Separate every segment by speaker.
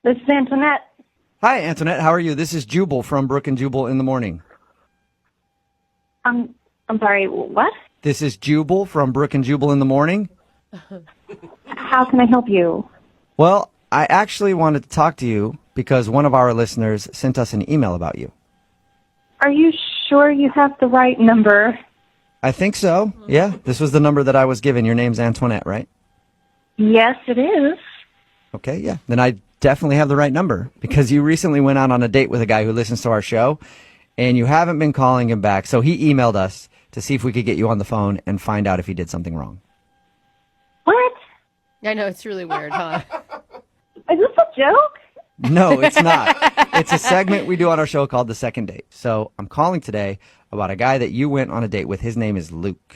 Speaker 1: This is Antoinette.
Speaker 2: Hi, Antoinette. How are you? This is Jubal from Brooke and Jubal in the Morning.
Speaker 1: I'm sorry, what?
Speaker 2: This is Jubal from Brooke and Jubal in the Morning.
Speaker 1: How can I help you?
Speaker 2: Well, I actually wanted to talk to you because one of our listeners sent us an email about you.
Speaker 1: Are you sure you have the right number?
Speaker 2: I think so. Yeah, this was the number that I was given. Your name's Antoinette, right?
Speaker 1: Yes, it is.
Speaker 2: Okay, yeah. Then I definitely have the right number because you recently went out on a date with a guy who listens to our show, and you haven't been calling him back. So he emailed us to see if we could get you on the phone and find out if he did something wrong.
Speaker 1: What?
Speaker 3: I know, it's really weird, huh?
Speaker 1: Is this a joke?
Speaker 2: No, it's not. It's a segment we do on our show called The Second Date. So I'm calling today about a guy that you went on a date with. His name is Luke.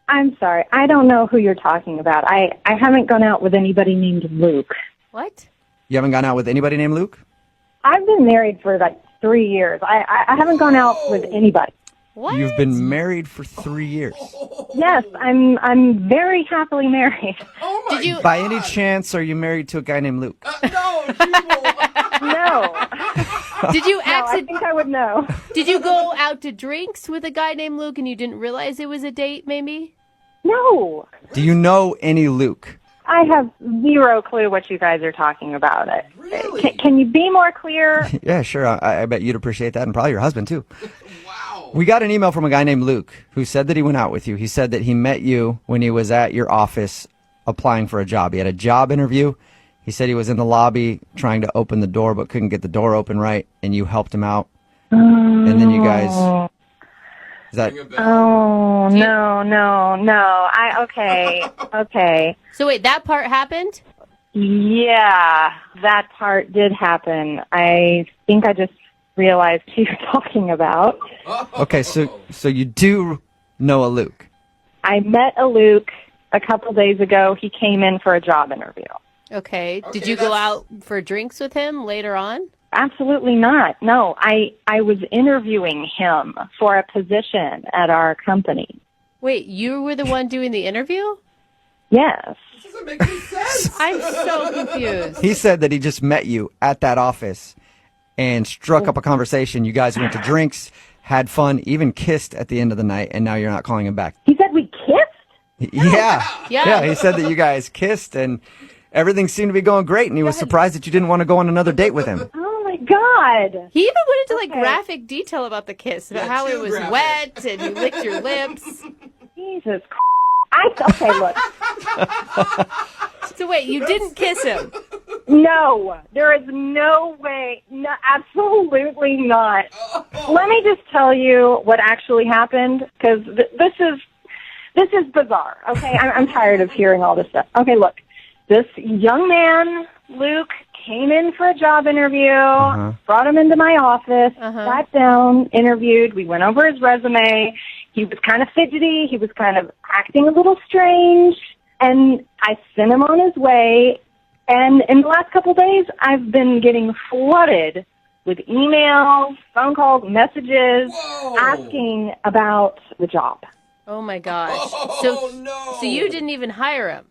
Speaker 1: I'm sorry. I don't know who you're talking about. I haven't gone out with anybody named Luke.
Speaker 3: What?
Speaker 2: You haven't gone out with anybody named Luke?
Speaker 1: I've been married for like 3 years. I haven't gone out with anybody.
Speaker 3: What?
Speaker 2: You've been married for 3 years.
Speaker 1: Yes, I'm very happily married.
Speaker 4: Oh my
Speaker 3: Did you?
Speaker 2: By any chance, are you married to a guy named Luke?
Speaker 4: No, Jubal.
Speaker 1: No.
Speaker 3: Did you
Speaker 1: No, I
Speaker 3: accident?
Speaker 1: think I would know.
Speaker 3: Did you go out to drinks with a guy named Luke and you didn't realize it was a date? Maybe.
Speaker 1: No.
Speaker 2: Do you know any Luke?
Speaker 1: I have zero clue what you guys are talking about.
Speaker 4: Really?
Speaker 1: Can you be more clear?
Speaker 2: Yeah, sure. I bet you'd appreciate that, and probably your husband, too.
Speaker 4: Wow.
Speaker 2: We got an email from a guy named Luke who said that he went out with you. He said that he met you when he was at your office applying for a job. He had a job interview. He said he was in the lobby trying to open the door but couldn't get the door open right, and you helped him out. And then you guys... Is that...
Speaker 4: Ring a bell.
Speaker 1: Oh, no. Okay.
Speaker 3: So wait, that part happened?
Speaker 1: Yeah, that part did happen. I think I just realized who you're talking about.
Speaker 2: Okay, so you do know a Luke.
Speaker 1: I met a Luke a couple days ago. He came in for a job interview.
Speaker 3: Okay. Did
Speaker 4: Okay,
Speaker 3: you go
Speaker 4: that's-
Speaker 3: out for drinks with him later on?
Speaker 1: Absolutely not. No, I was interviewing him for a position at our company.
Speaker 3: Wait, you were the one doing the interview?
Speaker 1: Yes.
Speaker 4: This doesn't make any sense.
Speaker 3: I'm so confused.
Speaker 2: He said that he just met you at that office and struck up a conversation. You guys went to drinks, had fun, even kissed at the end of the night, and now you're not calling him back.
Speaker 1: He said we kissed?
Speaker 2: Yeah.
Speaker 3: Yeah.
Speaker 2: He said that you guys kissed and everything seemed to be going great, and he was surprised that you didn't want to go on another date with him.
Speaker 1: Oh, my God.
Speaker 3: He even went into like
Speaker 1: Okay.
Speaker 3: graphic detail about the kiss, about
Speaker 4: Yeah,
Speaker 3: how it
Speaker 4: too
Speaker 3: was
Speaker 4: graphic.
Speaker 3: wet and you licked your lips.
Speaker 1: Jesus Okay, look.
Speaker 3: So wait, you didn't kiss him?
Speaker 1: No, there is no way. No, absolutely not. Let me just tell you what actually happened, because this is bizarre. Okay, I'm tired of hearing all this stuff. Okay, look, this young man, Luke, came in for a job interview. Brought him into my office. Sat down, interviewed. We went over his resume. He was kind of fidgety. He was kind of acting a little strange. And I sent him on his way. And in the last couple of days, I've been getting flooded with emails, phone calls, messages,
Speaker 4: Whoa.
Speaker 1: asking about the job.
Speaker 3: Oh my gosh.
Speaker 4: Oh, no.
Speaker 3: So you didn't even hire him.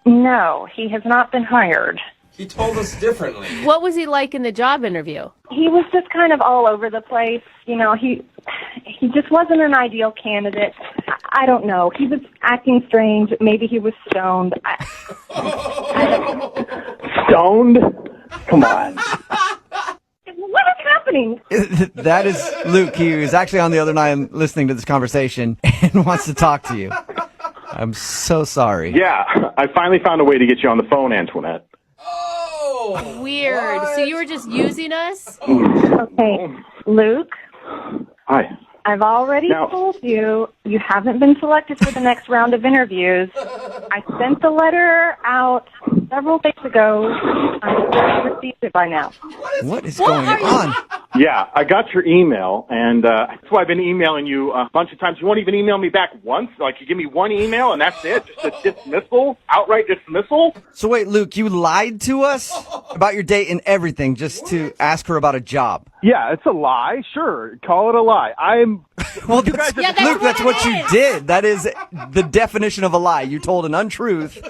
Speaker 1: No, he has not been hired.
Speaker 4: He told us differently.
Speaker 3: What was he like in the job interview?
Speaker 1: He was just kind of all over the place. You know, he just wasn't an ideal candidate. I don't know. He was acting strange. Maybe he was stoned.
Speaker 5: Stoned? Come on.
Speaker 1: What is happening?
Speaker 2: That is Luke. He was actually on the other line listening to this conversation and wants to talk to you. I'm so sorry.
Speaker 5: Yeah, I finally found a way to get you on the phone, Antoinette.
Speaker 4: Oh.
Speaker 3: Weird. So you were just using us?
Speaker 1: Okay, Luke,
Speaker 5: Hi.
Speaker 1: I've already
Speaker 5: Now-
Speaker 1: told you you haven't been selected for the next round of interviews. I sent the letter out several days ago. I hope you received it by now.
Speaker 2: What is going
Speaker 3: are you-
Speaker 2: on?
Speaker 5: Yeah, I got your email, and that's why I've been emailing you a bunch of times. You won't even email me back once? Like, you give me one email, and that's it? Just a dismissal? Outright dismissal?
Speaker 2: So wait, Luke, you lied to us about your date and everything just to ask her about a job.
Speaker 5: Yeah, it's a lie. Sure, call it a lie.
Speaker 2: Well,
Speaker 5: You guys
Speaker 3: Yeah, that's
Speaker 2: Luke, that's
Speaker 3: what
Speaker 2: what
Speaker 3: it
Speaker 2: you
Speaker 3: is.
Speaker 2: did. That is the definition of a lie. You told an untruth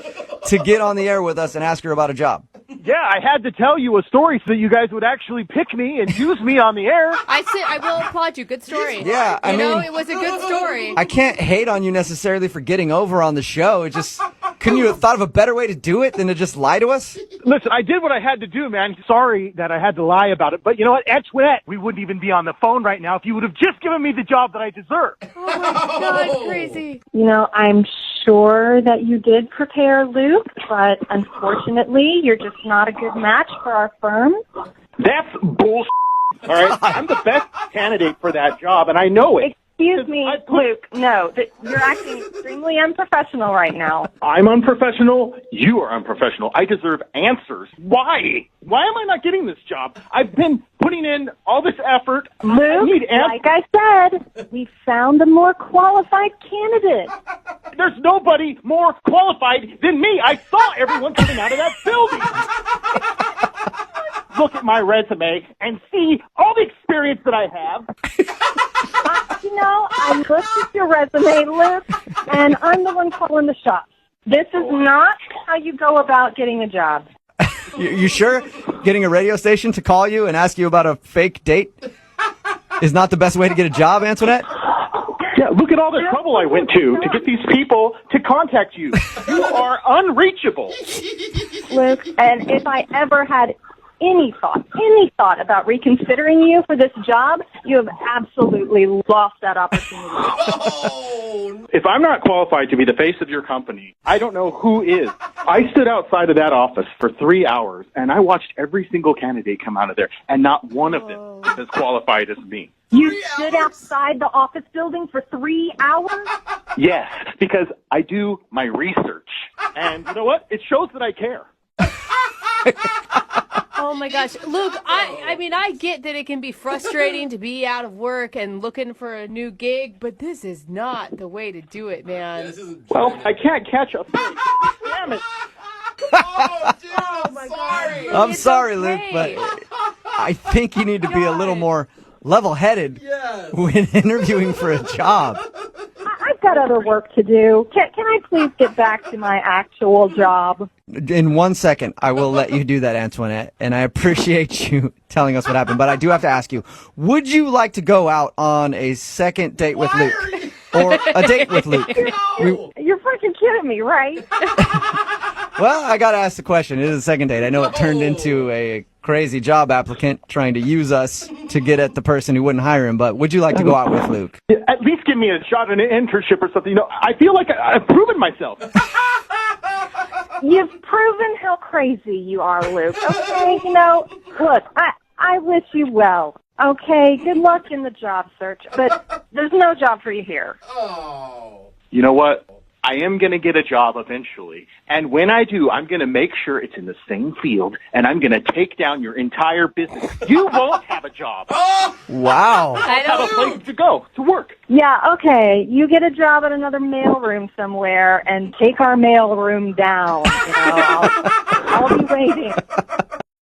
Speaker 2: to get on the air with us and ask her about a job.
Speaker 5: Yeah, I had to tell you a story so that you guys would actually pick me and use me on the air.
Speaker 3: I will applaud you. Good story.
Speaker 2: Yeah, I
Speaker 3: you know,
Speaker 2: mean-
Speaker 3: it was a good story.
Speaker 2: I can't hate on you necessarily for getting over on the show. It just, couldn't you have thought of a better way to do it than to just lie to us?
Speaker 5: Listen, I did what I had to do, man. Sorry that I had to lie about it. But you know what, Antoinette, we wouldn't even be on the phone right now if you would have just given me the job that I deserve.
Speaker 3: Oh my God, crazy.
Speaker 1: You know, I'm sure that you did prepare Luke, but unfortunately, you're just not a good match for our firm.
Speaker 5: That's bullshit. All right, I'm the best candidate for that job, and I know it.
Speaker 1: Excuse me, Luke. No, you're acting extremely unprofessional right now.
Speaker 5: I'm unprofessional. You are unprofessional. I deserve answers. Why? Why am I not getting this job? I've been putting in all this effort. I
Speaker 1: Luke,
Speaker 5: need answers.
Speaker 1: like I said, we found a more qualified candidate.
Speaker 5: There's nobody more qualified than me. I saw everyone coming out of that building. Look at my resume and see all the experience that I have.
Speaker 1: You know, I looked at your resume, Luke, and I'm the one calling the shots. This is not how you go about getting a job.
Speaker 2: You sure getting a radio station to call you and ask you about a fake date is not the best way to get a job, Antoinette?
Speaker 5: Yeah, look at all the trouble I went to get these people to contact you. You are unreachable.
Speaker 1: Luke, and if I ever had any thought about reconsidering you for this job, you have absolutely lost that opportunity.
Speaker 5: If I'm not qualified to be the face of your company, I don't know who is. I stood outside of that office for 3 hours, and I watched every single candidate come out of there, and not one of them is as qualified as me.
Speaker 1: You stood outside the office building for 3 hours?
Speaker 5: Yes, because I do my research. And you know what? It shows that I care.
Speaker 3: Oh my gosh. Luke, I mean, I get that it can be frustrating to be out of work and looking for a new gig, but this is not the way to do it, man.
Speaker 5: Well, I can't catch a fish. Damn it.
Speaker 4: Oh, dude, I'm sorry.
Speaker 2: I'm
Speaker 3: It's
Speaker 2: sorry,
Speaker 3: okay.
Speaker 2: Luke, but I think you need to be a little more level-headed
Speaker 4: Yes.
Speaker 2: when interviewing for a job.
Speaker 1: I've got other work to do. Can I please get back to my actual job?
Speaker 2: In 1 second, I will let you do that, Antoinette, and I appreciate you telling us what happened. But I do have to ask you, would you like to go out on a second date with
Speaker 4: Why
Speaker 2: Luke?
Speaker 4: are you-
Speaker 2: Or a date with Luke?
Speaker 4: No.
Speaker 1: You're freaking kidding me, right?
Speaker 2: Well, I got to ask the question. It is a second date. I know it turned into a crazy job applicant trying to use us to get at the person who wouldn't hire him, but would you like to go out with Luke?
Speaker 5: At least give me a shot at an internship or something. You know, I feel like I've proven myself.
Speaker 1: You've proven how crazy you are, Luke. Okay, you know, look, I wish you well. Okay, good luck in the job search, but there's no job for you here.
Speaker 4: Oh.
Speaker 5: You know what? I am going to get a job eventually. And when I do, I'm going to make sure it's in the same field, and I'm going to take down your entire business. You won't have a job.
Speaker 2: Wow.
Speaker 3: I
Speaker 5: Have a
Speaker 3: don't
Speaker 5: place to go, to work.
Speaker 1: Yeah, okay, you get a job at another mailroom somewhere and take our mailroom down. You know, I'll be waiting.